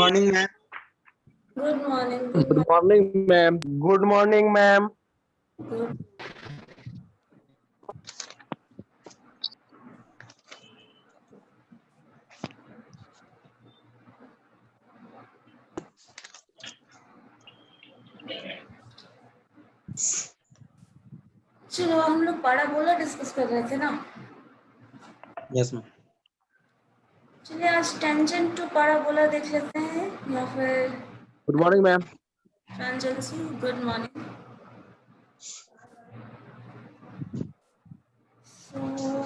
Morning ma'am. Good morning. Good morning ma'am. Good morning ma'am. चलो हम लोग parabola discuss कर रहे थे ना। Yes ma'am. चलिए आज टेंजेंट टू पैराबोला देख लेते हैं या फिर good morning ma'am. Tangency. Good morning. So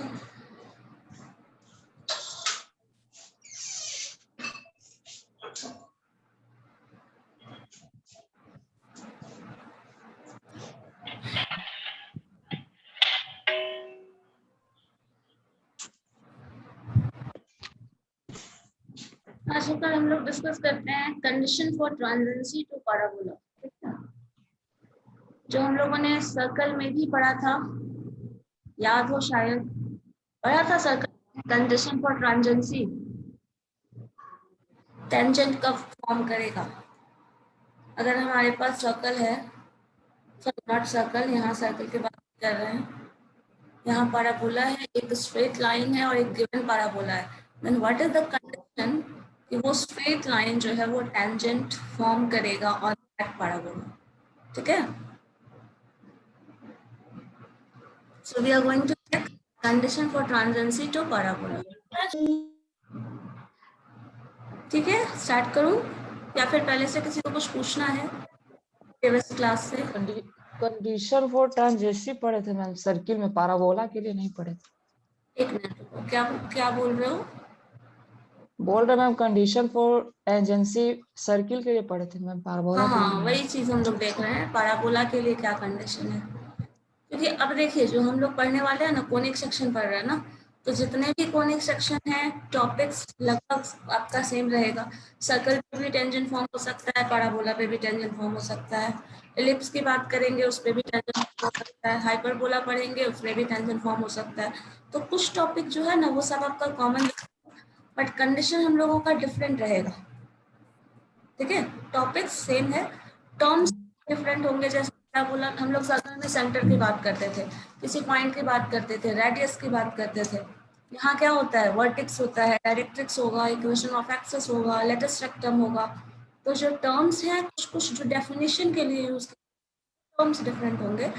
आज कल हम लोग डिस्कस करते हैं condition for tangency to parabola. जो हम लोगों ने सर्कल में भी पढ़ा था, याद हो शायद, पढ़ा था सर्कल कंडीशन फॉर ट्रांजेंसी। टेंजेंट कब फॉर्म करेगा? अगर हमारे पास सर्कल है, नॉट सर्कल, यहाँ सर्कल की बात कर रहे हैं, यहाँ पैराबोला है, एक स्ट्रेट लाइन है और एक गिवन पैराबोला है, then what is the condition कि वो स्ट्रेट लाइन जो है वो टेंजेंट फॉर्म करेगा ऑन दैट पैराबोला। ठीक है, so we are going to check condition for tangency to parabola. ठीक है, स्टार्ट करूं या फिर पहले से किसी को कुछ पूछना है प्रीवियस क्लास से? कंडीशन फॉर ट्रांजेंसी पढ़े थे मैम, सर्किल में, पैराबोला के लिए नहीं पढ़े थे। एक मिनट, क्या क्या बोल रहे हो? बोल रहे ma'am condition for tangency circle के लिए पढ़े थे मैम, पैराबोला के लिए हाँ, वही चीज हम लोग देख रहे हैं, पैराबोला के लिए क्या कंडीशन है। क्योंकि अब देखिए जो हम लोग पढ़ने वाले हैं ना, कोनिक सेक्शन पढ़ रहे हैं ना, तो जितने भी कोनिक सेक्शन है टॉपिक्स लगभग आपका सेम रहेगा। सर्कल पे भी टेंजेंट फॉर्म हो सकता है, पैराबोला पे भी टेंजेंट फॉर्म हो सकता है, एलिप्स की बात करेंगे उस पर भी टेंजेंट फॉर्म हो सकता है, हाइपरबोला पढ़ेंगे उसमें भी टेंजेंट फॉर्म हो सकता है। तो कुछ टॉपिक जो है ना वो सब आपका कॉमन, बट कंडीशन हम लोगों का डिफरेंट रहेगा। ठीक है, टॉपिक्स सेम है, टर्म्स डिफरेंट होंगे। जैसे पैराबोला हम लोग सर्कल में सेंटर की बात करते थे, किसी पॉइंट की बात करते थे, रेडियस की बात करते थे। यहाँ क्या होता है, वर्टेक्स होता है, डायरेक्ट्रिक्स होगा, इक्वेशन ऑफ एक्सिस होगा, लेटेस्ट रेक्टम होगा। तो जो टर्म्स हैं कुछ कुछ जो डेफिनेशन के लिए यूज टर्म्स डिफरेंट होंगे,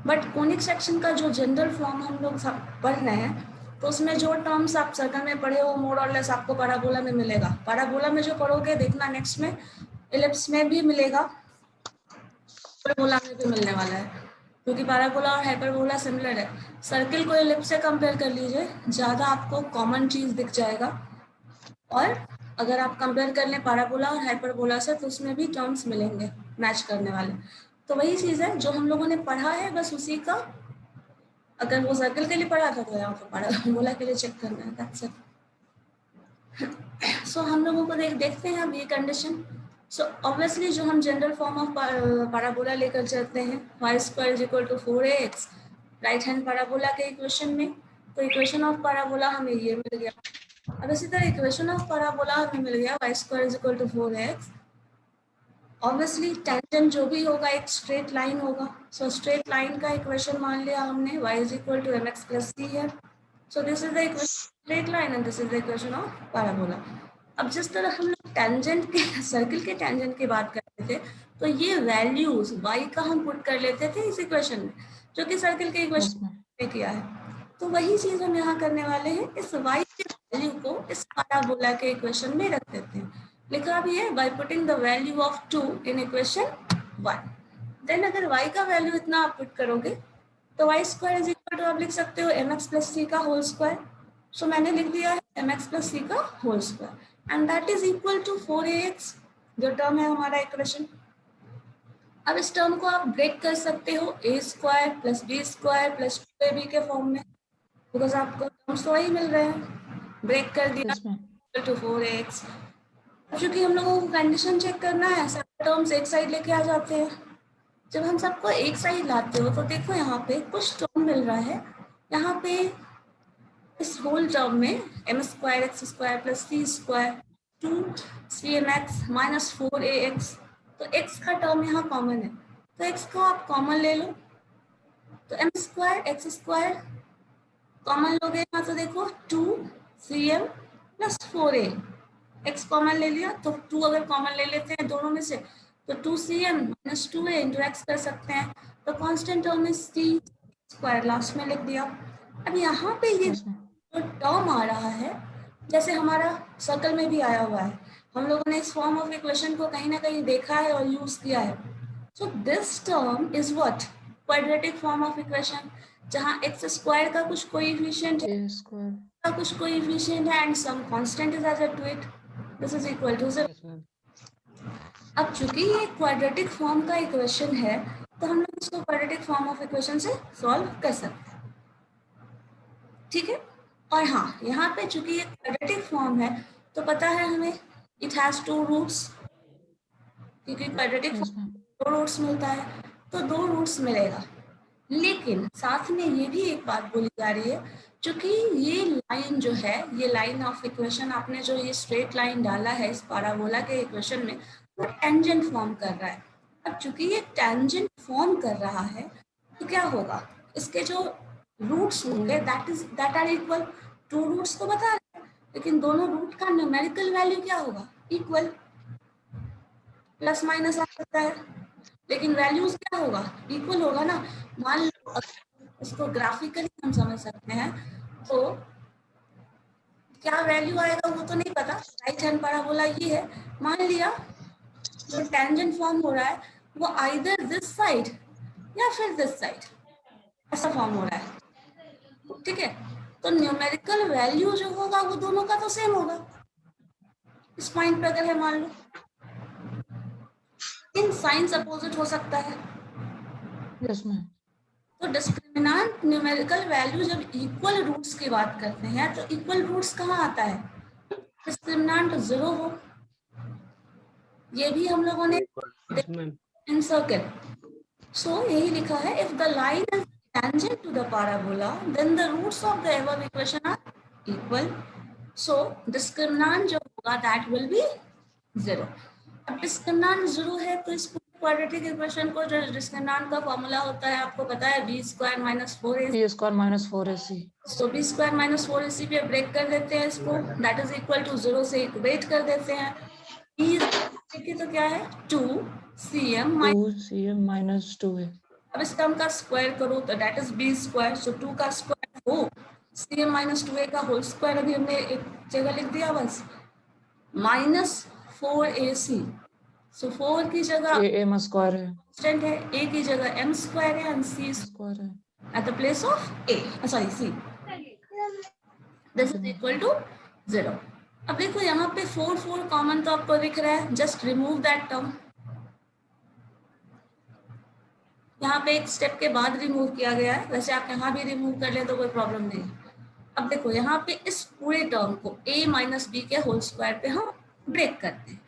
बट कोनिक सेक्शन का जो जनरल फॉर्म हम लोग सब पढ़ रहे हैं, तो उसमें जो टर्म्स आप सर्कल में पढ़े हो मोर और लेस आपको पैराबोला में मिलेगा। पैराबोला में जो पढ़ोगे देखना नेक्स्ट में इलिप्स में भी मिलेगा, हाइपरबोला में भी मिलने वाला है, क्योंकि पैराबोला और हाइपरबोला सिमिलर है। सर्किल को इलिप्स से कंपेयर कर लीजिए, ज़्यादा आपको कॉमन चीज़ दिख जाएगा। और अगर आप कंपेयर कर लें पैराबोला और हाइपरबोला से, तो उसमें भी टर्म्स मिलेंगे मैच करने वाले। तो वही चीज़ है जो हम लोगों ने पढ़ा है, बस उसी का, अगर वो सर्कल के लिए पढ़ा था तो यहाँ पर पैराबोला के लिए चेक करना है, दैट्स इट। सो हम लोगों को देखते हैं अब ये कंडीशन। सो ऑब्वियसली जो हम जनरल फॉर्म ऑफ पैराबोला लेकर चलते हैं, y square is equal to 4ax right hand parabola के इक्वेशन में, तो इक्वेशन ऑफ पैराबोला हमें ये मिल गया। अब इसी तरह इक्वेशन ऑफ पैराबोला हमें मिल गया y square is equal to 4ax। Obviously tangent जो भी होगा एक स्ट्रेट लाइन होगा, सो स्ट्रेट लाइन का इक्वेशन मान लिया हमने, y is equal to mx plus c है। So this is the equation straight line and this is the equation of parabola. अब जिस तरह हम लोग टेंजेंट के सर्किल के टेंजेंट की बात करते थे, तो ये वैल्यूज y का हम पुट कर लेते थे इस इक्वेशन में, जो कि सर्किल के इक्वेशन में किया है। तो वही चीज हम यहाँ करने वाले हैं, इस y के वैल्यू को इस पैराबोला के इक्वेशन में रख देते हैं। लिखा भी है by putting the value of 2 in equation 1। Then अगर y का वैल्यू इतना आप पुट करोगे तो y square is equal to आप लिख सकते हो mx प्लस c का होल स्क्वायर। सो मैंने लिख दिया है mx प्लस c का whole square and that is equal to 4ax, जो टर्म है हमारा इक्वेशन। अब इस टर्म को आप ब्रेक कर सकते हो a square plus b square plus 2ab के फॉर्म में, बिकॉज आपको टर्म्स तो वही मिल रहे हैं। ब्रेक कर दिया इक्वल टू 4ax। क्योंकि हम लोगों को कंडीशन चेक करना है, सारे टर्म्स एक साइड लेके आ जाते हैं। जब हम सबको एक साइड लाते हो तो देखो यहाँ पे कुछ टर्म मिल रहा है, यहाँ पे इस होल टर्म में m square x square plus c square, 2cmx minus 4ax, तो x का टर्म यहाँ कॉमन है, तो x को आप कॉमन ले लो, तो m square x square common लोगे यहाँ, तो देखो 2cm plus 4a, x common ले लिया, तो 2 अगर कॉमन ले लेते हैं दोनों में से तो 2cm minus 2a into x कर सकते हैं, तो कांस्टेंट टर्म में c स्क्वायर लास्ट में लिख दिया। अब यहाँ पे ये Yes, ma'am. जो टर्म आ रहा है, जैसे हमारा सर्कल में भी आया हुआ है, हम लोगों ने इस फॉर्म ऑफ इक्वेशन को कहीं ना कहीं देखा है और यूज किया है। So this term is what, quadratic form of equation, जहाँ एक्स स्क्वायर का कुछ कोएफिशिएंट है, A square. का कुछ कोएफिशिएंट है and some constant is added to it, this is equal to 0। Yes, ma'am. अब चूंकि ये क्वाड्रेटिक फॉर्म का इक्वेशन है, तो हम लोग इसको क्वाड्रेटिक फॉर्म ऑफ इक्वेशन से सॉल्व कर सकते हैं, ठीक है। और हाँ, यहाँ पे चूंकि ये क्वाड्रेटिक फॉर्म है, तो पता है हमें इट हैज 2 रूट्स, क्योंकि quadratic Yes, form ma'am. 2 roots मिलता है, तो 2 रूट्स मिलेगा। लेकिन साथ में ये भी एक बात बोली जा रही है, क्योंकि ये लाइन जो है, ये लाइन ऑफ इक्वेशन आपने जो ये स्ट्रेट लाइन डाला है इस पैराबोला के इक्वेशन में, वो टेंजेंट फॉर्म कर रहा है। अब चूंकि ये टेंजेंट फॉर्म कर रहा है, तो क्या होगा, इसके जो रूट्स होंगे दैट आर इक्वल, 2 रूट्स को बता रहे हैं, लेकिन दोनों रूट का न्यूमेरिकल वैल्यू क्या होगा, इक्वल, प्लस माइनस आ सकता है, लेकिन वैल्यूज क्या होगा, इक्वल होगा ना। मान लो अगर इसको ग्राफिकली हम समझ सकते हैं, तो क्या वैल्यू आएगा वो तो नहीं पता, राइट हैंड पैराबोला ये है, मान लिया जो टेंजेंट फॉर्म हो रहा है वो आइदर दिस साइड या फिर दिस साइड, ऐसा फॉर्म हो रहा है, ठीक है। तो न्यूमेरिकल वैल्यू जो होगा वो दोनों का तो सेम होगा, इस पॉइंट पे अगर है मान लो, इन साइंस अपोजिट हो सकता है। Yes, ma'am. तो डिस्क्रिमिनेंट न्यूमेरिकल वैल्यू जब इक्वल रूट्स की बात करते हैं, तो इक्वल रूट्स कहाँ आता है, डिस्क्रिमिनेंट 0 हो, ये भी हम लोगों ने इन सर्कल। सो यही लिखा है, if the line is tangent to the parabola then the roots of the above equation are equal, so discriminant जो होगा दैट विल बी 0। अब डिस्क्रिमिनेंट 0 है, तो इस क्वाड्रेटिक इक्वेशन को जो डिस्क्रिमिनेंट का फॉर्मूला होता है आपको पता है, b square minus 4ac, B square minus 4AC. तो b स्क्वायर माइनस 4ac पे ब्रेक कर देते हैं इसको, दैट इज इक्वल टू 0 से इक्वेट कर देते हैं। e देखिए तो क्या है, 2cm 2cm minus 2a. अब इस टर्म का स्क्वायर करो तो दैट इज b स्क्वायर, सो 2 का स्क्वायर हो cm माइनस 2a का होल स्क्वायर, अभी हमने एक जगह लिख दिया बस, माइनस 4ac, सो 4 की जगह A m square है. कांस्टेंट है, a की जगह m स्क्वायर है एंड c Square है. at the place of a, sorry c, this is equal to 0। अब देखो यहाँ पे 4 कॉमन तो आपको दिख रहा है, जस्ट रिमूव दैट टर्म, यहाँ पे एक स्टेप के बाद रिमूव किया गया है, वैसे आप यहाँ भी रिमूव कर लें तो कोई प्रॉब्लम नहीं। अब देखो यहाँ पे इस पूरे टर्म को a माइनस बी के होल स्क्वायर पे हम ब्रेक करते हैं,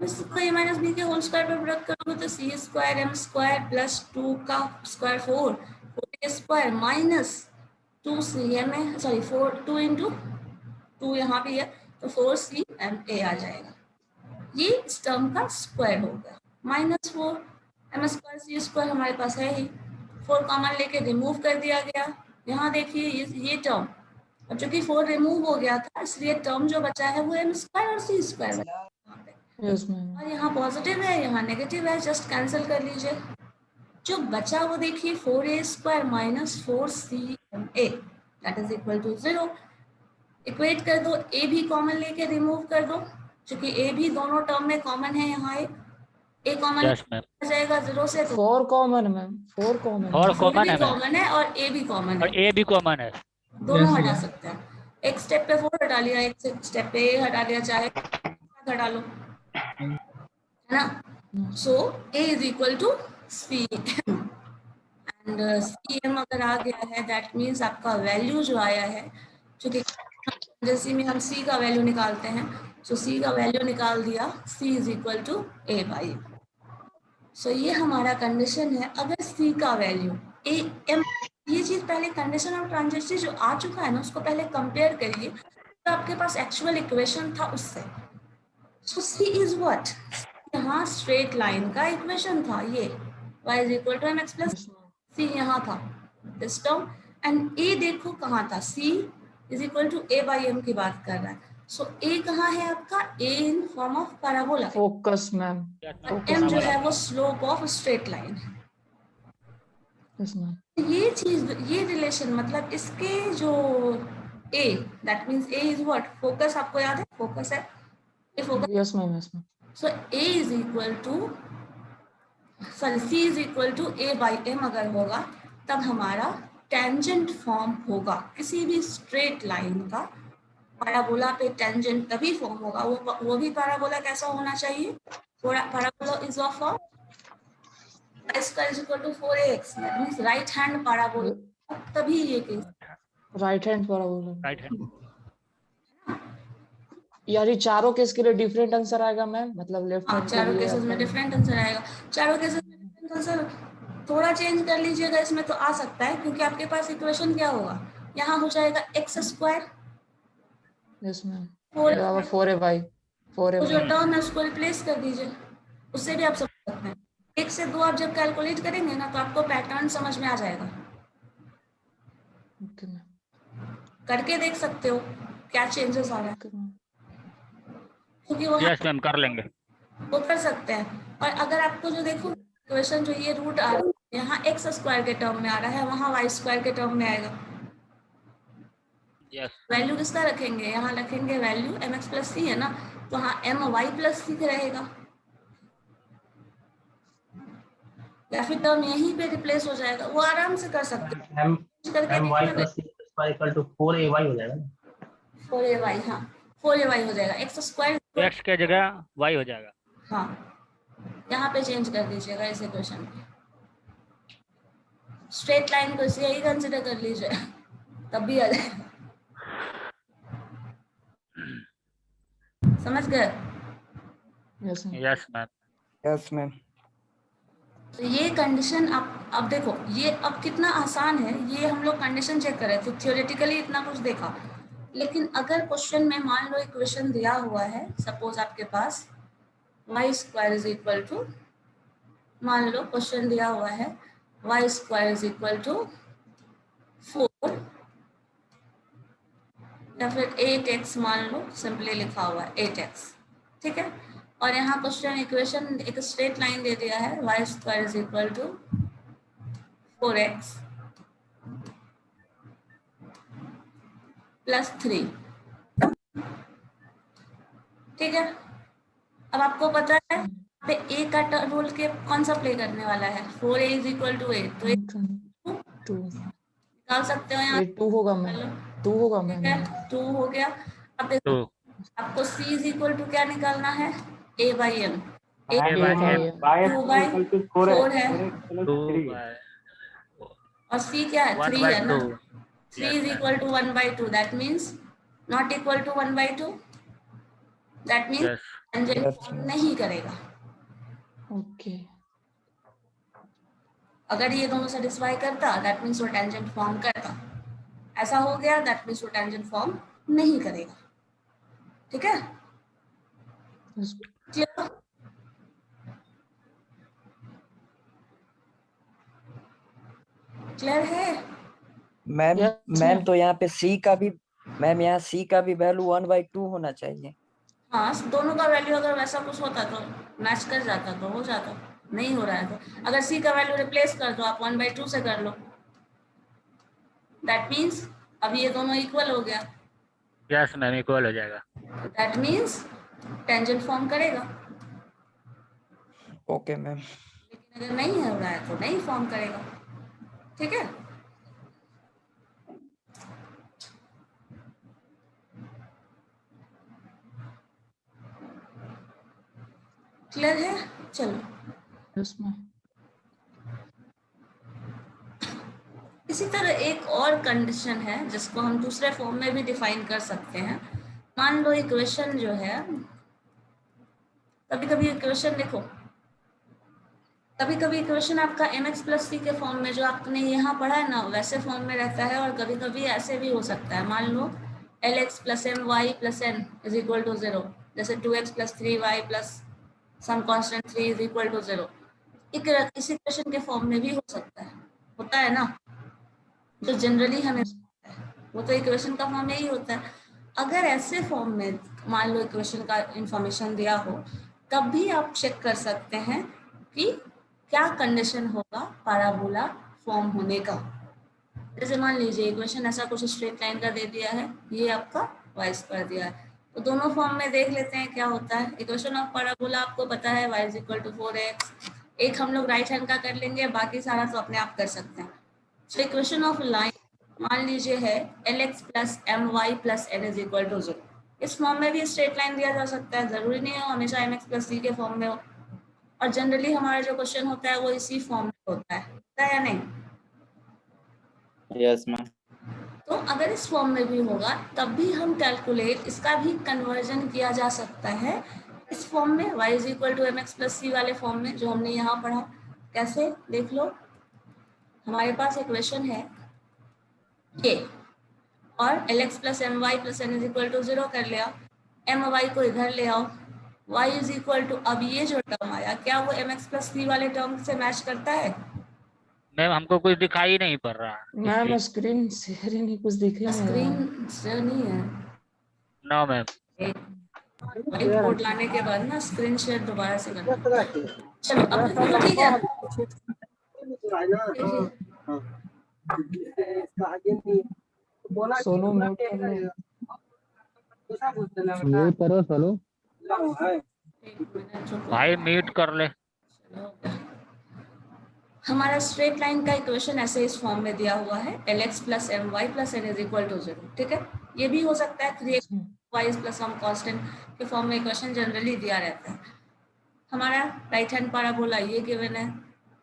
इसको a माइनस बी के होल स्क्वायर पे ब्रेक करोगे तो c square m square plus 2 का स्क्वायर 4 स्क्वायर माइनस 2cm है, सॉरी 2 इंटू 2 यहाँ भी है तो 4cma आ जाएगा, ये इस टर्म का स्क्वायर हो गया, minus 4m square c square हमारे पास है ही, 4 कॉमन लेके रिमूव कर दिया गया। यहाँ देखिए ये टर्म, अब चूंकि 4 रिमूव हो गया था इसलिए टर्म जो बचा है वो m स्क्वायर और c स्क्वायर बचा यहाँ पे, Yes, ma'am. और यहाँ पॉजिटिव है यहाँ नेगेटिव है, जस्ट कैंसिल कर लीजिए, जो बचा वो देखिए 4a square minus 4cma that is equal to 0। Equate कर दो, a भी कॉमन लेके रिमूव कर दो, क्योंकि a भी दोनों टर्म में कॉमन है, यहाँ a कॉमन आ जाएगा 0 से, तो 4 common मैम, 4 common. और 4 कॉमन भी है मैम, कॉमन है और a भी कॉमन और है, ए भी कॉमन है। दोनों हटा सकते हैं, एक स्टेप पे 4 हटा लिया, एक स्टेप पे a हटा लिया, चाहे हटा लो, है ना। So a is equal to c and cm अगर आ गया है दैट मीन्स आपका वैल्यू जो आया है, क्योंकि जैसे में हम c का वैल्यू निकालते हैं, सो c का वैल्यू निकाल दिया, c is equal to a by. So ये हमारा कंडीशन है, अगर c का वैल्यू a m, ये चीज पहले कंडीशन ऑफ ट्रांजिस्टर जो आ चुका है ना उसको पहले कंपेयर करिए तो आपके पास एक्चुअल इक्वेशन था उससे, सो सी इज व्हाट, यहाँ स्ट्रेट लाइन का इक्वेशन था ये, y is equal to mx plus yes ma'am, C यहाँ था दिस टर्म, एंड ए देखो कहाँ था, c is equal to a by m की बात कर रहा है. सो a कहाँ है आपका, a in form of parabola, focus ma'am, और focus m जो ma'am, है वो स्लोप ऑफ स्ट्रेट लाइन है. yes ma'am, ये चीज, ये रिलेशन मतलब इसके जो a, that means a is what, focus, आपको याद है फोकस है, ये focus. yes ma'am, yes ma'am, so a is equal to, sorry c is equal to a by m अगर होगा तब हमारा टेंजेंट फॉर्म होगा किसी भी स्ट्रेट लाइन का. पैराबोला पे टेंजेंट तभी फॉर्म होगा, वो भी पैराबोला कैसा होना चाहिए, parabola is of y square is equal to 4ax, that means right hand parabola, तभी ये case. right hand parabola, right hand यार ये चारों केस के लिए डिफरेंट आंसर आएगा मैम, मतलब लेफ्ट हाँ, हैंड के चारों लिए केसेस में अपन- डिफरेंट आंसर आएगा. चारों केसेस में डिफरेंट आंसर थोड़ा चेंज कर लीजिएगा इसमें तो आ सकता है, क्योंकि आपके पास इक्वेशन क्या होगा, यहाँ हो जाएगा x square, yes ma'am, 4 4a तो जो टर्म है उसको रिप्लेस कर दीजिए, उससे भी आप समझ सकते हैं. 1 से 2 आप जब कैलकुलेट करेंगे ना तो आपको पैटर्न समझ में आ जाएगा, okay ma'am, करके देख सकते हो क्या चेंजेस आ रहा है, okay ma'am, क्योंकि वो यस मैम कर लेंगे. वो कर सकते हैं. और अगर आपको जो देखो इक्वेशन जो ये रूट आ रहा है, यहाँ एक्स स्क्वायर के टर्म में आ रहा है, वहाँ वाई स्क्वायर के टर्म में आएगा. यस वैल्यू किसका रखेंगे, यहाँ रखेंगे वैल्यू एम एक्स प्लस सी है ना, तो हाँ एम वाई प्लस सी रहेगा, या फिर टर्म यहीं पे रिप्लेस हो जाएगा, वो आराम से कर सकते हैं. एम करके एम वाई देखिए, plus C plus equal to 4ay हो जाएगा ना. 4ay, हाँ 4ay हो जाएगा, एक्स स्क्वायर, एक्स के जगह वाई हो जाएगा. हाँ यहाँ पे चेंज कर दीजिएगा इस इक्वेशन में. स्ट्रेट लाइन को यही कंसिडर कर लीजिए तब भी आ जाएगा. समझ गए. yes ma'am, yes ma'am. Yes, ma'am. तो ये कंडीशन अब देखो, ये अब कितना आसान है, ये हम लोग कंडीशन चेक कर रहे थे, थियोरेटिकली इतना कुछ देखा, लेकिन अगर क्वेश्चन में मान लो इक्वेशन दिया हुआ है, सपोज आपके पास y square is equal to, मान लो क्वेश्चन दिया हुआ है y square is equal to 4 या फिर 8x, मान लो सिंपली लिखा हुआ है 8x, ठीक है. और यहाँ क्वेश्चन इक्वेशन एक स्ट्रेट लाइन दे दिया है, y square is equal to 4x plus 3, ठीक है. अब आपको पता है पे a का रोल के कौन सा प्ले करने वाला है, 4a is equal to a, तो एक 2 निकाल सकते हो यहाँ, 2 होगा मैम, 2 होगा ठीक मैम, है 2 हो गया. अब देखो टू आपको c इज इक्वल टू क्या निकालना है, a by m, A by M. 2 by 4 है, टू और c क्या है 1 3 by है ना, 2. 3 is equal to 1 by 2, that means not equal to 1 by 2, that means yes tangent नहीं करेगा. ओके, अगर ये दोनों सेटिस्फाई करता that means वो टेंजेंट फॉर्म करता, ऐसा हो गया that means वो टेंजेंट फॉर्म नहीं करेगा. ठीक है, क्लियर. क्लियर है. Ma'am Yes, ma'am ma'am. तो यहाँ पे सी का भी, मैम यहाँ सी का भी वैल्यू 1/2 होना चाहिए. हाँ, दोनों का वैल्यू अगर वैसा कुछ होता तो मैच कर जाता, तो हो जाता, नहीं हो रहा है तो अगर c का वैल्यू रिप्लेस कर दो आप 1/2 से कर लो, दैट मीन्स अब ये दोनों इक्वल हो गया, यस मैम इक्वल हो जाएगा. दैट मीन्स टेंजेंट फॉर्म करेगा. Okay ma'am. लेकिन अगर नहीं हो रहा है तो नहीं फॉर्म करेगा. ठीक है, क्लियर है. चलो, यस मैम, इसी तरह एक और कंडीशन है जिसको हम दूसरे फॉर्म में भी डिफाइन कर सकते हैं. मान लो इक्वेशन जो है, कभी कभी इक्वेशन देखो, कभी कभी इक्वेशन आपका mx प्लस सी के फॉर्म में जो आपने यहाँ पढ़ा है ना वैसे फॉर्म में रहता है, और कभी कभी ऐसे भी हो सकता है. मान लो lx plus M Y plus N is equal to 0, जैसे 2x plus 3y plus some constant 3 is equal to 0, इस इक्वेशन के फॉर्म में भी हो सकता है, होता है ना, जो जनरली हमें वो तो इक्वेशन का फॉर्म यही होता है। अगर ऐसे फॉर्म में मान लो इक्वेशन का इंफॉर्मेशन दिया हो, तब भी आप चेक कर सकते हैं कि क्या कंडीशन होगा पैराबोला फॉर्म होने का। जैसे मान लीजिए इक्वेशन ऐसा कुछ स्ट्रेट लाइन का दे दिया है, ये आपका y स्क्वायर दिया है, तो दोनों फॉर्म में देख लेते हैं क्या होता है। इक्वेशन ऑफ पैराबोला आपको पता है y is equal to 4x, एक हम लोग राइट हैंड का कर लेंगे, बाकी सारा तो अपने आप कर सकते हैं। सो इक्वेशन ऑफ लाइन मान लीजिए है lx plus my plus n is equal to 0। इस फॉर्म में भी स्ट्रेट लाइन दिया जा सकता है, जरूरी नहीं हो हमेशा mx प्लस c के फॉर्म में हो, और जनरली हमारा जो क्वेश्चन होता है वो इसी फॉर्म में होता है या नहीं? Yes ma'am. तो अगर इस फॉर्म में भी होगा तब भी हम कैलकुलेट, इसका भी कन्वर्जन किया जा सकता है इस फॉर्म में, y is equal to mx plus c वाले फॉर्म में जो हमने यहाँ पढ़ा। कैसे देख लो, हमारे पास इक्वेशन है ये, और lx plus my plus n is equal to 0 कर लिया, my को इधर ले आओ, y इज इक्वल टू, अब ये जो टर्म आया क्या वो mx प्लस c वाले टर्म से मैच करता है? मैम हमको कुछ दिखाई नहीं पड़ रहा मैम स्क्रीन शेयर ही नहीं, कुछ दिख ही नहीं रहा। स्क्रीन से नहीं है, नो मैम। व्हाइट बोर्ड लाने के बाद ना स्क्रीन शेयर दोबारा से करना। चलो अब तो ठीक है, सोनू म्यूट कर लो। म्यूट करो सोनू। एक मिनट रुको। भाई म्यूट कर ले। हमारा स्ट्रेट लाइन का इक्वेशन ऐसे इस फॉर्म में दिया हुआ है, lx plus my plus n is equal to 0। ठीक है, ये भी हो सकता है 3x प्लस सम कांस्टेंट के फॉर्म में इक्वेशन जनरली दिया रहता है। हमारा राइट हैंड पैराबोला ये गिवन है।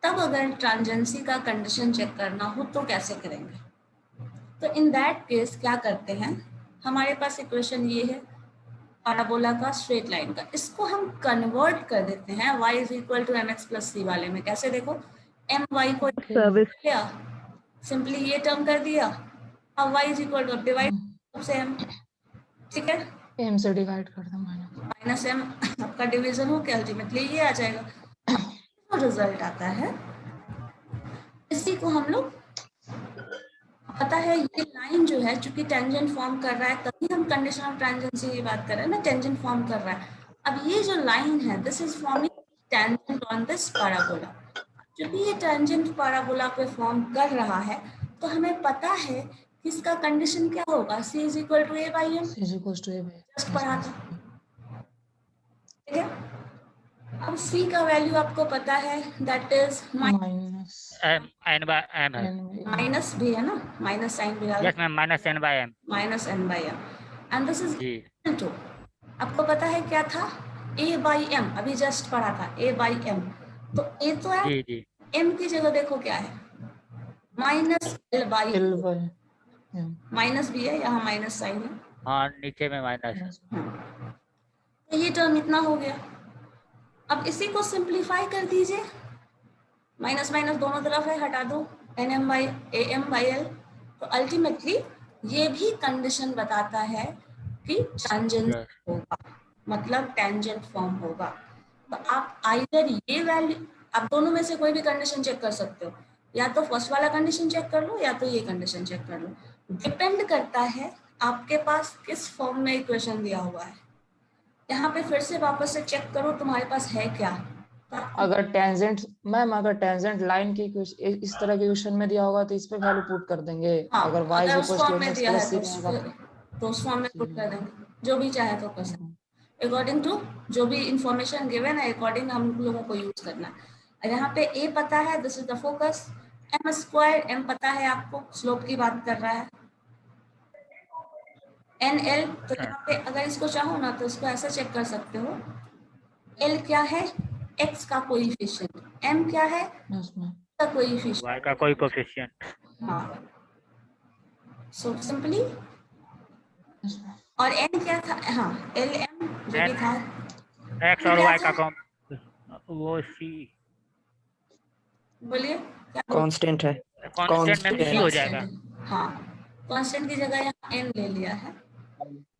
तब अगर ट्रांजेंसी का कंडीशन चेक करना हो तो कैसे करेंगे? तो इन दैट केस क्या करते हैं, हमारे पास इक्वेशन ये है पैराबोला का स्ट्रेट लाइन का, इसको हम कन्वर्ट कर देते हैं y is equal to mx plus c वाले में। कैसे देखो, my को लिया, सिंपली ये टर्म कर दिया, अब y is equal to divide से m, ठीक है, m से डिवाइड कर दो माइनस m आपका डिवीजन हो के अल्टीमेटली ये आ जाएगा। तो रिजल्ट आता है, इसी को हम लोग पता है ये लाइन जो है चूंकि टेंजेंट फॉर्म कर रहा है, तभी हम कंडीशन ऑफ टेंजेंसी की बात कर रहे हैं ना, टेंजेंट फॉर्म कर रहा है। अब ये जो लाइन है this is forming tangent on this parabola. क्योंकि ये टेंजेंट पैराबोला पे फॉर्म कर रहा है तो हमें पता है कि इसका कंडीशन क्या होगा, c is equal to a by m, just पढ़ा था, ठीक है। अब c का वैल्यू आपको पता है that is minus n by m है। माइनस भी है ना, माइनस साइन भी yes ma'am, minus n by m। Minus n by m and this is जी इक्वल टू, आपको पता है क्या था, a बाई m, अभी जस्ट पढ़ा था a बाई m, तो a तो है, जी जी। m की जगह देखो क्या है, minus l by, l bye minus भी है यहाँ, माइनस साइन है, हाँ नीचे में माइनस। तो ये टर्म इतना हो गया। अब इसी को सिंप्लीफाई कर दीजिए, माइनस माइनस दोनों तरफ है, हटा दो, nm by am by l, तो अल्टीमेटली ये भी कंडीशन बताता है कि टेंजेंट होगा, मतलब टेंजेंट फॉर्म होगा। तो आप आइदर ये वैल्यू, आप दोनों में से कोई भी कंडीशन चेक कर सकते हो, या तो फर्स्ट वाला कंडीशन चेक कर लो या तो ये कंडीशन चेक कर लो, डिपेंड करता है आपके पास किस फॉर्म में इक्वेशन दिया हुआ है। यहाँ पे फिर से वापस से चेक करो तुम्हारे पास है क्या। अगर टेंजेंट मैम, अगर टेंजेंट लाइन की इस तरह के क्वेश्चन में दिया होगा तो इस पे वैल्यू पुट कर देंगे। हाँ, अगर y अगर उस फॉर्म में mx दिया है प्लस c तो उस फॉर्म में पुट कर देंगे, जो भी चाहे तो कर सकते, अकॉर्डिंग टू जो भी इंफॉर्मेशन गिवन है अकॉर्डिंग हम लोगों को यूज करना है। यहाँ पे a पता है, this is the focus, m square, m पता है आपको, स्लोप की बात कर रहा है, nl, तो यहाँ पे अगर इसको चाहो ना तो इसको ऐसा चेक कर सकते हो, l क्या है, x का कोएफिशिएंट, m क्या है, का कोएफिशिएंट, y का कोई कोएफिशिएंट। हाँ, सो सिंपली, और n क्या था, हाँ lm जो भी था, x और y का कौन वो c बोलिए क्या, कांस्टेंट है। कांस्टेंट में c हो जाएगा। हाँ, कांस्टेंट की जगह यहाँ n ले लिया है,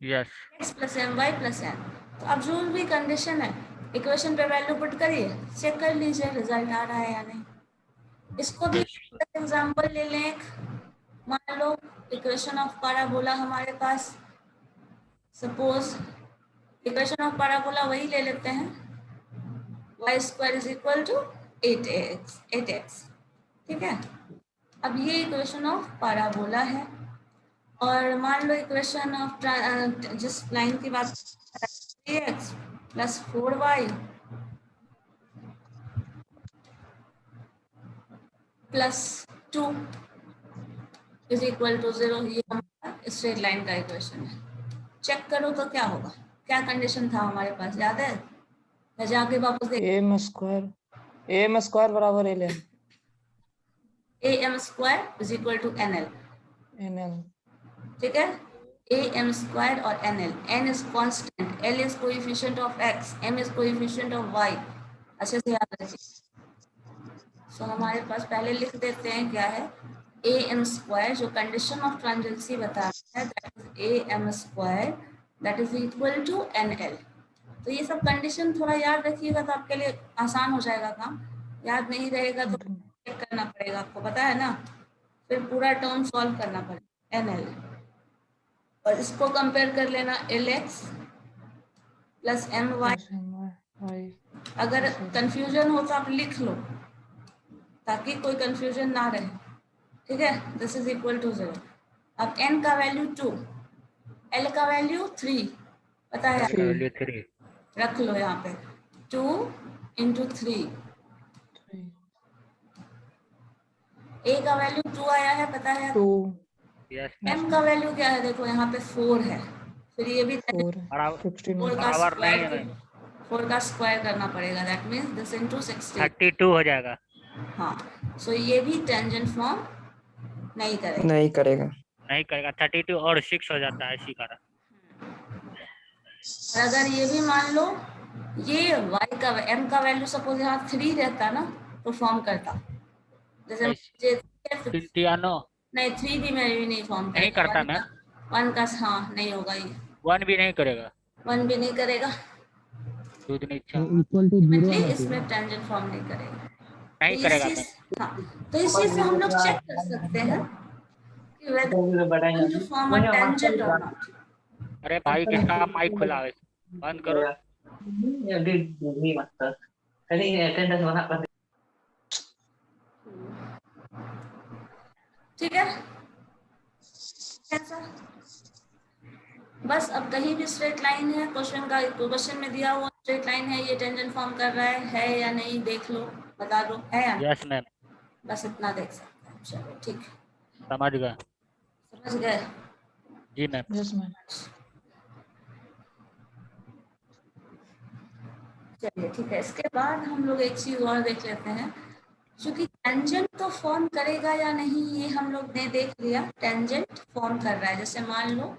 yes x plus my plus n, तो अब जो भी कंडीशन है इक्वेशन पे वैल्यू पुट करिए, चेक कर लीजिए रिजल्ट आ रहा है या नहीं। इसको भी एग्जांपल ले लें एक, मान लो इक्वेशन ऑफ पैराबोला हमारे पास, सपोज इक्वेशन ऑफ पैराबोला वही ले लेते हैं, y square is equal to 8x, ठीक है। अब ये इक्वेशन ऑफ पैराबोला है, और मान लो इक्वेशन ऑफ जिस लाइन की बात 3x plus 4y plus 2 is equal to 0, ये हमारा स्ट्रेट लाइन का इक्वेशन है। चेक करो तो क्या होगा, क्या कंडीशन था हमारे पास, याद है? मैं जाके वापस देख, am स्क्वायर बराबर ln am square is equal to nl, nl। ठीक है। am स्क्वायर और nl, n is constant, l is coefficient of x, m is coefficient of y, अच्छे से याद रखिए। सो हमारे पास पहले लिख देते हैं क्या है, am स्क्वायर जो कंडीशन ऑफ ट्रांजेंसी बता रहा है, that is am square that is equal to nl। तो ये सब कंडीशन थोड़ा याद रखिएगा तो आपके लिए आसान हो जाएगा काम, याद नहीं रहेगा तो चेक करना पड़ेगा, आपको पता है ना, फिर पूरा टर्म सॉल्व करना पड़ेगा nl, और इसको कंपेयर कर लेना lx प्लस my। अगर कंफ्यूजन हो तो आप लिख लो ताकि कोई कंफ्यूजन ना रहे, ठीक है। This is equal to 0। अब n का वैल्यू 2, l का वैल्यू 3 पता है, वैल्यू 3 रख लो यहाँ पे, 2 इंटू 3, a का वैल्यू 2 आया है पता है, 2 यस m का वैल्यू क्या है देखो यहाँ पे 4 है, फिर ये भी 4 बराबर 16 4 का बराबर नहीं स्क्वायर, है, 4 का स्क्वायर करना पड़ेगा, दैट मींस दिस इनटू 16। 32 हो जाएगा। हाँ, सो ये भी टेंजेंट फॉर्म नहीं करेगा, नहीं करेगा। नहीं करेगा, 32 और 6 हो जाता है इसी कारण। और अगर ये भी मान लो ये y का m का वैल्यू सपोज यहाँ 3 रहता ना तो फॉर्म करता, जैसे पिंटियानो नहीं 3 भी मैं भी नहीं फॉर्म नहीं करता ना, 1 का हाँ नहीं होगा, ये 1 भी नहीं करेगा, 1 भी नहीं करेगा, दूध नहीं इच्छा इक्वल टू 0 Ultimately, इसमें टेंजेंट फॉर्म नहीं करेगा। नहीं तो करेगा। इस चीज हाँ, तो इस चीज से हम लोग चेक कर सकते हैं कि whether to form a tangent or not। अरे भाई किसका माइक खुला है, बंद करो। ठीक है, ऐसा बस। अब कहीं भी स्ट्रेट लाइन है, क्वेश्चन में दिया हुआ स्ट्रेट लाइन है, ये टेंजेंट फॉर्म कर रहा है या नहीं, देख लो, बता दो है या नहीं, यस मैम, बस इतना देख सकते हैं। चलो ठीक है, समझ गए। समझ गए? जी मैम। Yes ma'am. चलिए ठीक है, इसके बाद हम लोग एक चीज और देख लेते हैं, क्योंकि टेंजेंट तो फॉर्म करेगा या नहीं ये हम लोग ने देख लिया, टेंजेंट फॉर्म कर रहा है। जैसे मान लो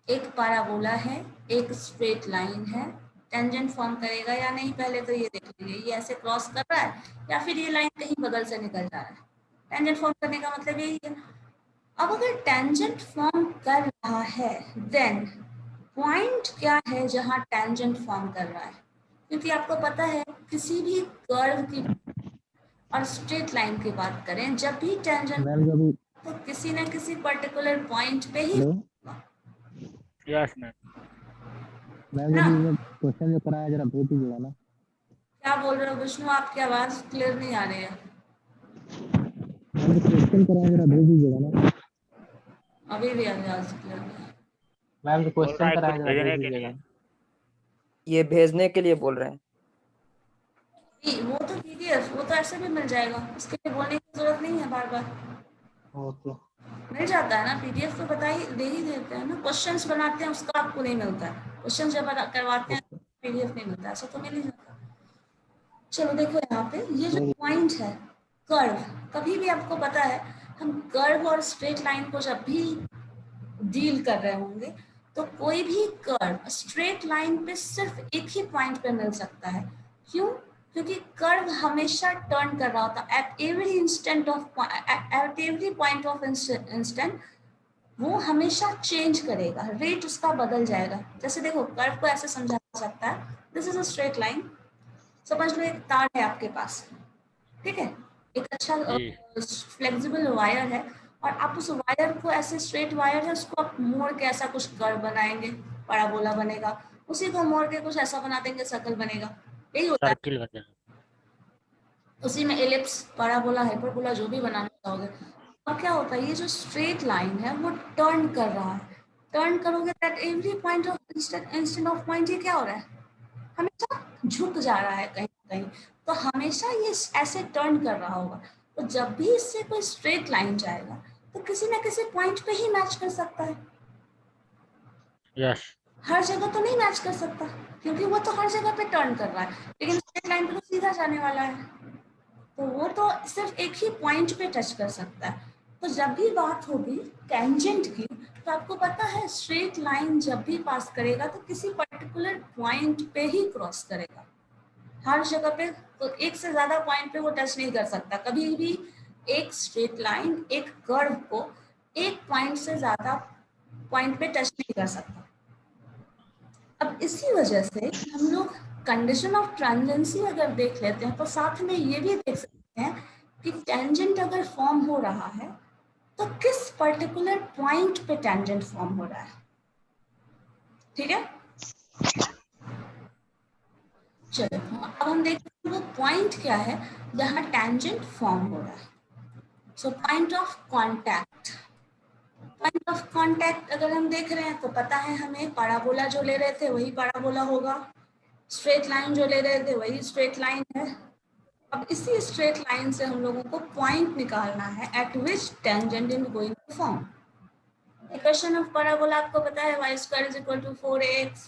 एक पैराबोला है, एक स्ट्रेट लाइन है, टेंजेंट फॉर्म करेगा या नहीं पहले तो ये देख लीजिए, ये ऐसे क्रॉस कर रहा है या फिर ये लाइन कहीं बगल से निकल जा रहा है, टेंजेंट फॉर्म करने का मतलब यही है। अब अगर टेंजेंट फॉर्म कर रहा है देन पॉइंट क्या है जहां टेंजेंट फॉर्म कर रहा है, क्योंकि आपको पता है किसी भी कर्व की और स्ट्रेट लाइन की बात करें, जब भी टेंजेंट तो किसी न किसी पर्टिकुलर पॉइंट पे ही यस मैम। क्वेश्चन जो कराया जरा भेज दीजिएगा ना। क्या बोल रहे हो विष्णु, आपकी आवाज क्लियर नहीं आ रही है। क्वेश्चन कराया जरा भेज दीजिएगा ना। अभी भी आवाज क्लियर नहीं है। मैम जो क्वेश्चन कराया कुछ जरा भेजने भेज के दीजिएगा। लिए। ये भेजने के लिए बोल रहे हैं। वो तो पीडीएफ, वो तो ऐसे भी मिल जाएगा, उसके लिए बोलने की जरूरत नहीं है बार बार, ओके मिल जाता है ना पीडीएफ तो बता ही दे ही देते हैं ना। क्वेश्चंस बनाते हैं उसका आपको नहीं मिलता है, क्वेश्चन जब करवाते हैं पीडीएफ नहीं मिलता, ऐसा तो मिल ही जाता है। चलो देखो यहाँ पे ये जो पॉइंट है कर्व, कभी भी आपको पता है हम कर्व और स्ट्रेट लाइन को जब भी डील कर रहे होंगे तो कोई भी कर्व स्ट्रेट लाइन पे सिर्फ एक ही पॉइंट पे मिल सकता है। क्यों? क्योंकि कर्व हमेशा टर्न कर रहा होता है at every instant of at every point of instant, वो हमेशा चेंज करेगा, रेट उसका बदल जाएगा। जैसे देखो कर्व को ऐसे समझा, सकता है। This is a straight line. समझ लो एक तार है आपके पास, ठीक है, एक अच्छा जी फ्लेक्सिबल वायर है, और आप उस वायर को ऐसे स्ट्रेट वायर है उसको आप मोड़ के ऐसा कुछ कर्व बनाएंगे, पैराबोला बनेगा, उसी को मोड़ के कुछ ऐसा बना देंगे, सर्कल बनेगा, यही होता है। सर्किल बन जाएगा। उसी में एलिप्स, पैराबोला, हाइपरबोला जो भी बनाना चाहोगे। अब क्या होता है, ये जो स्ट्रेट लाइन है वो टर्न कर रहा है, टर्न करोगे that every point of instant of point ये क्या हो रहा है, हमेशा झुक जा रहा है कहीं ना कहीं, तो हमेशा ये ऐसे टर्न कर रहा होगा। तो जब भी इससे कोई स्ट्रेट लाइन जाएगा तो किसी ना किसी पॉइंट पे ही मैच कर सकता है, यस हर जगह तो नहीं मैच कर सकता, क्योंकि वो तो हर जगह पे टर्न कर रहा है, लेकिन स्ट्रेट लाइन पे तो सीधा जाने वाला है, तो वो तो सिर्फ एक ही पॉइंट पे टच कर सकता है। तो जब भी बात होगी टेंजेंट की, तो आपको पता है स्ट्रेट लाइन जब भी पास करेगा तो किसी पर्टिकुलर पॉइंट पे ही क्रॉस करेगा, हर जगह पे, तो एक से ज्यादा पॉइंट पे वो टच नहीं कर सकता कभी भी। एक स्ट्रेट लाइन एक कर्व को एक पॉइंट से ज्यादा पॉइंट पे टच नहीं कर सकता। अब इसी वजह से हम लोग कंडीशन ऑफ ट्रांजेंसी अगर देख लेते हैं तो साथ में ये भी देख सकते हैं कि टेंजेंट अगर फॉर्म हो रहा है तो किस पर्टिकुलर पॉइंट पे टेंजेंट फॉर्म हो रहा है, ठीक है। चलो अब हम देखते हैं वो पॉइंट क्या है जहां टेंजेंट फॉर्म हो रहा है। So point of contact, point of contact अगर हम देख रहे हैं तो पता है हमें पैराबोला जो ले रहे थे वही पैराबोला होगा, स्ट्रेट लाइन जो ले रहे थे वही स्ट्रेट लाइन है। अब इसी स्ट्रेट लाइन से हम लोगों को पॉइंट निकालना है at which tangent is going to form. Equation of parabola आपको पता है y square is equal to 4ax।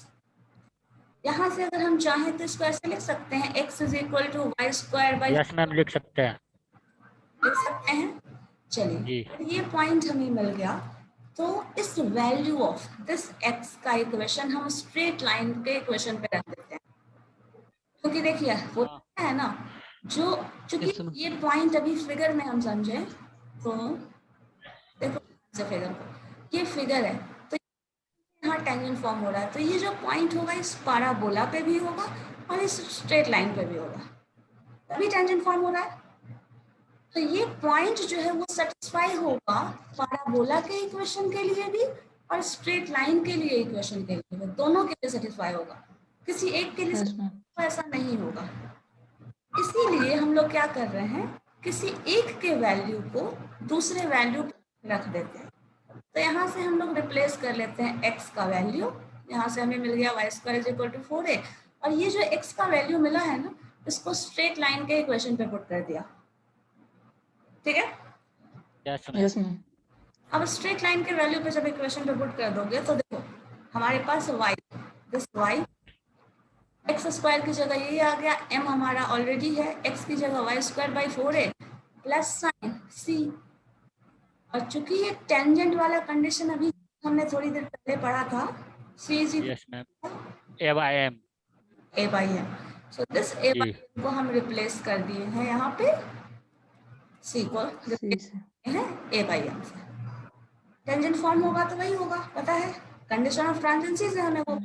यहाँ से अगर हम चाहें तो इसको ऐसे लिख सकते हैं x is equal to y square by, yes ma'am लिख सकते हैं लिख सकते हैं। चलिए जी। ये पॉइंट हमें मिल गया, तो इस वैल्यू ऑफ दिस x का इक्वेशन हम स्ट्रेट लाइन के इक्वेशन पे रख देते हैं, क्योंकि देखिए वो है ना, जो चूंकि ये पॉइंट अभी फिगर में हम समझे तो देखो से फिगर को, ये फिगर है तो यहाँ टेंजेंट फॉर्म हो रहा है, तो ये जो पॉइंट होगा इस पैराबोला पे भी होगा और इस स्ट्रेट लाइन पे भी होगा, तभी टेंजेंट फॉर्म हो रहा है। तो ये पॉइंट जो है वो सेटिस्फाई होगा पैराबोला के इक्वेशन के लिए भी और स्ट्रेट लाइन के लिए इक्वेशन के लिए, दोनों के लिए सेटिस्फाई होगा, किसी एक के लिए ऐसा नहीं होगा। इसीलिए हम लोग क्या कर रहे हैं, किसी एक के वैल्यू को दूसरे वैल्यू रख देते हैं। तो यहाँ से हम लोग रिप्लेस कर लेते हैं x का वैल्यू, यहाँ से हमें मिल गया y square is equal to 4a, और ये जो x का वैल्यू मिला है ना इसको स्ट्रेट लाइन के इक्वेशन पे पुट कर दिया, ठीक है। Yes ma'am. अब स्ट्रेट लाइन के वैल्यू पे जब इक्वेशन पे पुट कर दोगे तो देखो हमारे पास y, this y, x square की जगह ये आ गया, m हमारा ऑलरेडी है, x की जगह y square by 4a plus sign c, और चूंकि ये टेंजेंट वाला कंडीशन अभी हमने थोड़ी देर पहले पढ़ा था, c is yes ma'am a by m, a by m, so this a by m को हम रिप्लेस कर दिए हैं यहाँ पे, c को रिप्लेस हैं a by m से। टेंजेंट फॉर्म होगा तो वही होगा, पता है कंडीशन ऑफ ट्रांजेंसी से हमें वो,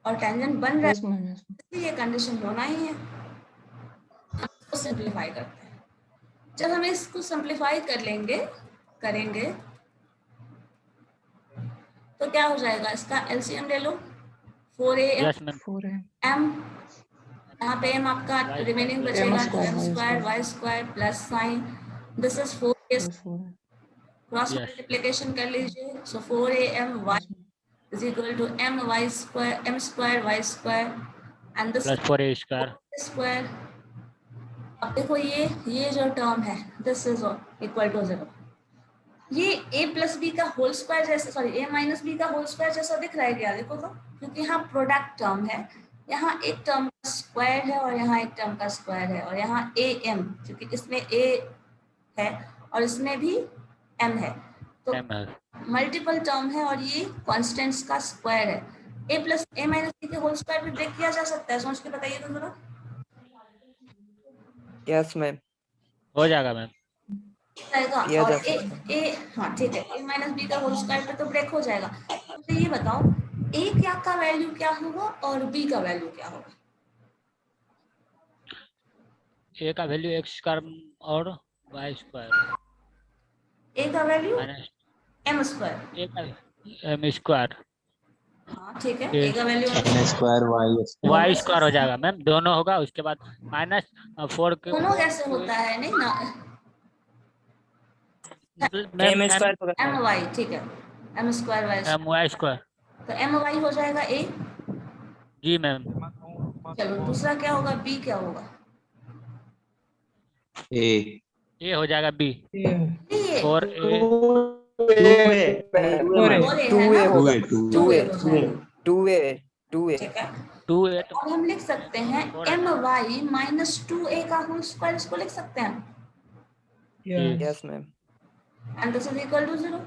और टेंजेंट बन रहा है इसलिए ये कंडीशन होना ही है। इसको सिंप्लीफाई करते हैं, जब हमें इसको सिंप्लीफाई कर करेंगे तो क्या हो जाएगा, इसका एलसीएम ले लो, 4am यस मैम m, यहाँ पे m आपका रिमेनिंग बचेगा m square y square plus sign, this is 4a, cross multiplication कर लीजिए, सो 4am y is equal to m square y square and this plus 4a square square। अब देखो ये जो टर्म है दिस इज इक्वल टू 0, ये a plus B का whole square जैसा, सॉरी a माइनस बी का होल स्क्वायर जैसा दिख रहा है क्या, देखो तो, क्योंकि यहाँ प्रोडक्ट टर्म है, यहाँ एक टर्म का स्क्वायर है और यहाँ एक टर्म का स्क्वायर है, और यहाँ am क्योंकि इसमें a है और इसमें भी m है, तो मल्टीपल टर्म है और ये कॉन्स्टेंट्स का स्क्वायर है। a plus a minus b के होल स्क्वायर भी ब्रेक किया जा सकता है, सोच के बताइए तो जरा। यस मैम हो जाएगा मैम, जाएगा, और a हाँ ठीक है, a माइनस बी का होल स्क्वायर पे तो ब्रेक हो जाएगा। तो ये बताओ ए क्या का वैल्यू क्या होगा और बी का वैल्यू क्या होगा? ए का वैल्यू एक्स स्क्वायर और वाई स्क्वायर ए का value minus m square. A का एम स्क्वायर हाँ ठीक है, ए का value n square y y square हो जाएगा मैम, दोनों होगा। उसके बाद माइनस 4 के दोनों कैसे होता है? नहीं ना, मतलब मैम एम स्क्वायर पकड़ एम वाई, ठीक है, m square y m y square. तो एम वाई हो जाएगा ए। जी मैम। चलो दूसरा क्या होगा, बी क्या होगा? ए ए हो जाएगा बी ये 4 ए 2a होगा, 2a हो जाएगा, 2a ठीक है। 2 ए और हम लिख सकते हैं एम वाई माइनस 2a का होल स्क्वायर, इसको लिख सकते हैं yes ma'am. And this is equal to 0,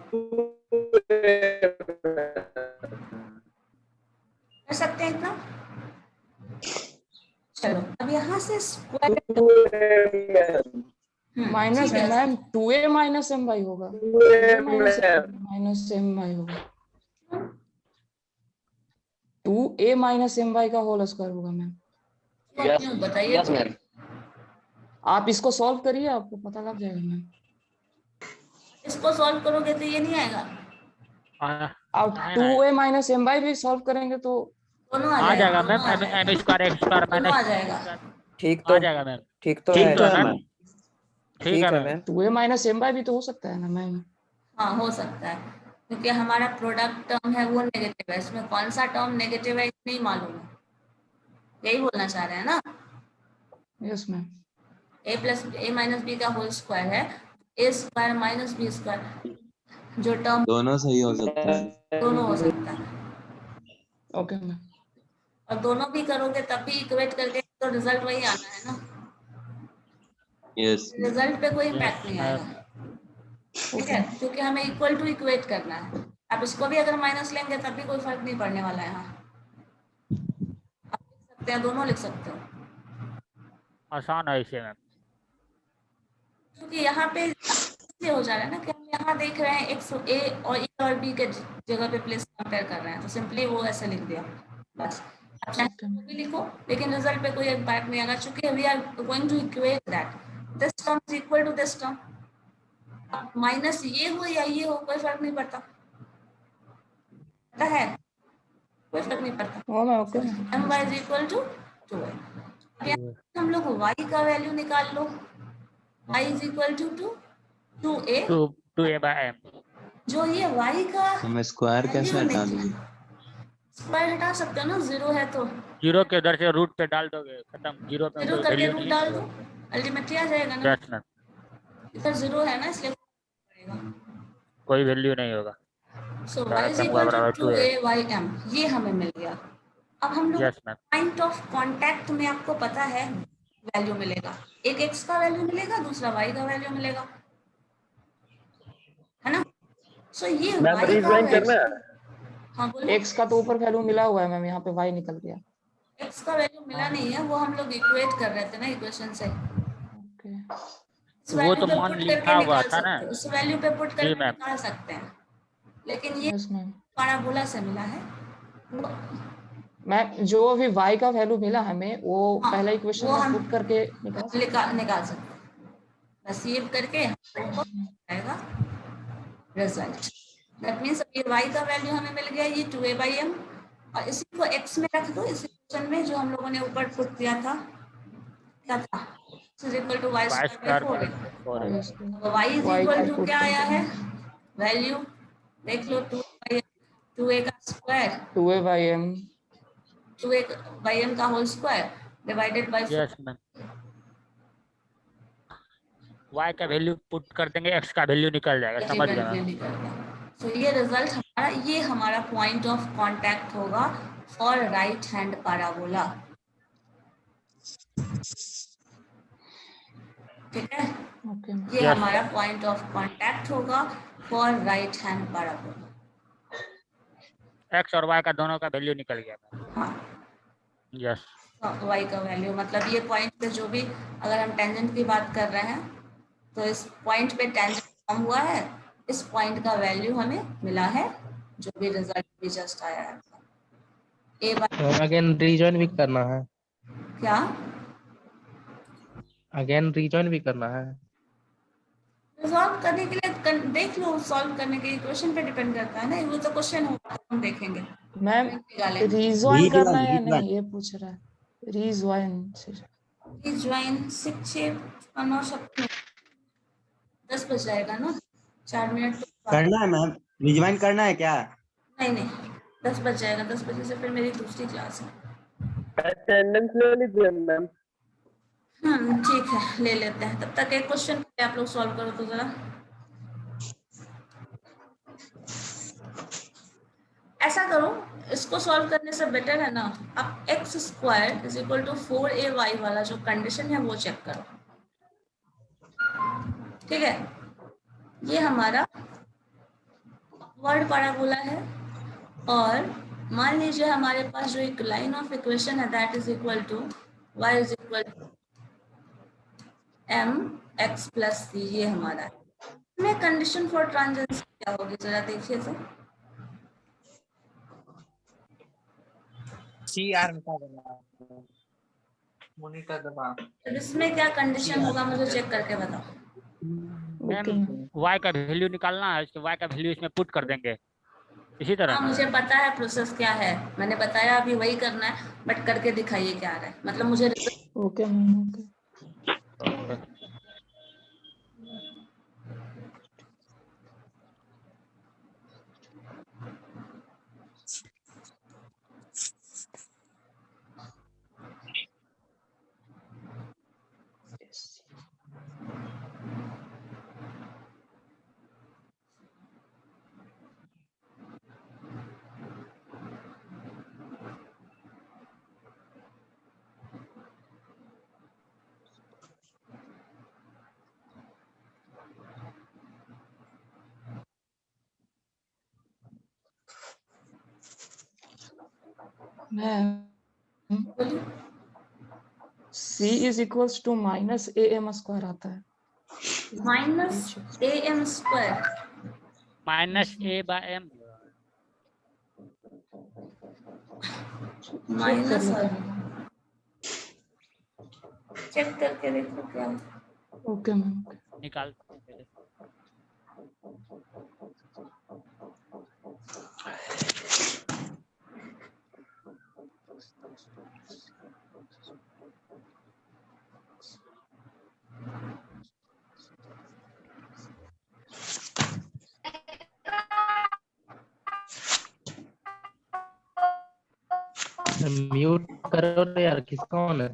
कर सकते हैं इतना। चलो अब यहाँ से square minus ma'am 2a minus m y होगा, माइनस एम वाई होगा, 2a माइनस एम वाई का होल स्क्वायर होगा मैम। क्यों बताइए? आप इसको सॉल्व करिए, आपको पता लग जाएगा मैम। इसको सॉल्व करोगे तो ये नहीं आएगा, आप 2a माइनस एम वाई भी सॉल्व करेंगे तो दोनों आ जाएगा मैम, दोनों आ जाएगा, एम स्क्वायर एक्स स्क्वायर दोनों आ माइनस जाएगा। ठीक आ जाएगा मैम। ठीक तो ठीक है तो है मैम, ठीक ठीक है है ma'am. Ma'am. 2a minus m y भी तो हो सकता है ना मैम। हाँ हो सकता है, क्योंकि हमारा प्रोडक्ट टर्म है वो नेगेटिव है, इसमें कौन सा टर्म नेगेटिव है नहीं मालूम है, यही बोलना चाह रहे हैं ना। Yes ma'am. A plus a minus b का होल स्क्वायर है, a square minus b square, जो टर्म दोनों सही हो सकता है। दोनों हो सकता है, ओके मैम। और दोनों भी करोगे तब भी इक्वेट करके तो रिजल्ट वही आना है ना, यस रिजल्ट पे कोई इम्पैक्ट नहीं Yes, आएगा, ठीक है, क्योंकि हमें इक्वल टू इक्वेट करना है। आप इसको भी अगर माइनस लेंगे तब भी कोई फर्क नहीं पड़ने वाला है। यहाँ आप लिख सकते हैं, दोनों लिख सकते हो, आसान है इसे मैम। क्योंकि यहाँ पे ये हो जा रहा है ना कि हम यहाँ देख रहे हैं एक्स ए और बी के जगह पे प्लेस कंपेयर कर रहे हैं, तो सिंपली वो ऐसे लिख दिया बस। आप चाहे तो भी लिखो, लेकिन रिजल्ट पे कोई इम्पैक्ट नहीं आएगा, क्योंकि we are going to equate that this term is equal to this term. Minus ये हो या ये हो कोई फर्क नहीं पड़ता, पता है, कोई फर्क नहीं पड़ता। ओ मैं okay m y is equal to 2a। हम लोग y का वैल्यू निकाल लो, y is equal to 2a, 2a by m। जो ये y का हम स्क्वायर कैसे हटा देंगे? स्क्वायर हटा सकते हो ना, 0 है तो जीरो के उधर से रूट पे डाल दोगे, खत्म। जीरो पे 0 कोई करके वैल्यू रूट नहीं डाल दो, अल्टीमेटली आ जाएगा ना। यस मैम, इधर 0 है ना इसलिए पड़ेगा। कोई वैल्यू नहीं होगा। So y is equal to 2a/m, ये हमें मिल गया। अब हम लोग yes ma'am. Point of contact में आपको पता है वैल्यू मिलेगा, एक x का वैल्यू मिलेगा, दूसरा y का वैल्यू मिलेगा, है ना। सो ये y का वैल्यू, हाँ बोलो, x का तो ऊपर वैल्यू मिला हुआ है मैम, यहाँ पे y निकल गया। x का वैल्यू मिला नहीं है, वो हम लोग इक्वेट कर रहे थे ना इक्वेशन से। ओके इस वो वैल्यू तो पे मान पुट लिखा करके हुआ निकाल था ना। सकते हैं, उस वैल्यू पे पुट जी करके मैम। निकाल सकते हैं, लेकिन ये यस मैम। पैराबोला से मिला है, मैम जो अभी y का वैल्यू मिला हमें वो हाँ, पहला इक्वेशन वो में हम पुट करके निकाल सकते निकाल सकते हैं, बस ये करके हमको आएगा रिजल्ट। दैट मींस ये y का वैल्यू हमें मिल गया, ये 2a/m, और इसी को x में रख दो, इस इक्वेशन में जो हम लोगों ने ऊपर पुट किया था, क्या था, is equal to y y square square by 4। By 4 हैं। तो y इज y इक्वल को टू पुट क्या आया है, करके वैल्यू देख लो, 2a का स्क्वायर, 2a/m 2a/m का whole square divided by 4। Yes ma'am. y का वैल्यू पुट कर देंगे, x का वैल्यू निकल जाएगा, समझ गए मैम। तो ये रिजल्ट हमारा, ये हमारा पॉइंट ऑफ कांटेक्ट होगा फॉर राइट हैंड पैराबोला, ठीक है, ओके ये Yes. हमारा पॉइंट ऑफ कांटेक्ट होगा for right hand parabola. x और y का दोनों का वैल्यू निकल गया मैम। हाँ, यस y का वैल्यू मतलब ये पॉइंट पे जो भी, अगर हम टेंजेंट की बात कर रहे हैं तो इस पॉइंट पे टेंजेंट फॉर्म हुआ है, इस पॉइंट का वैल्यू हमें मिला है, जो भी रिजल्ट भी जस्ट आया है। a by अगेन रीजॉइन भी करना है, क्या अगेन रीजॉइन भी करना है। सॉल्व करने के लिए देख लो, सॉल्व करने के क्वेश्चन पे डिपेंड करता है ना, वो तो क्वेश्चन होगा हम देखेंगे मैम निकालेंगे। रिज्वाइन करना है या नहीं ये पूछ रहा है। रिज्वाइन ज्वाइन 6 और 9 सब 10 बज जाएगा ना, 4 मिनट तो करना है मैम, रिजवाइन करना है क्या? नहीं 10 बज जाएगा, 10 बजे से फिर मेरी दूसरी क्लास है। अटेंडेंस ले लीजिए मैम। ठीक है ले लेते हैं। तब तक एक क्वेश्चन आप लोग सॉल्व करो तो जरा। ऐसा करो, इसको सॉल्व करने से बेटर है ना, आप x square is equal to 4ay वाला जो कंडीशन है वो चेक करो। ठीक है, ये हमारा वर्ड पैराबोला है और मान लीजिए हमारे पास जो एक लाइन ऑफ इक्वेशन है that is equal to y is equal to mx plus c, ये हमारा है। इसमें कंडीशन फॉर ट्रांजेंसी क्या होगी जरा देखिए तो। CR मिटा देना, मॉनिटर दबा। अब इसमें क्या कंडीशन होगा मुझे चेक करके बताओ। मैम y का वैल्यू निकालना है, y का वैल्यू इसमें पुट कर देंगे इसी तरह। हाँ मुझे पता है प्रोसेस क्या है, मैंने बताया अभी वही करना है, बट करके दिखाइए क्या आ रहा है, मतलब मुझे okay ma'am okay. Ma'am c is equals to minus am square आता है। Minus am square minus a by m। Minus check करके देखो क्या है। Okay ma'am okay. निकाल म्यूट करो यार, किसका ऑन है?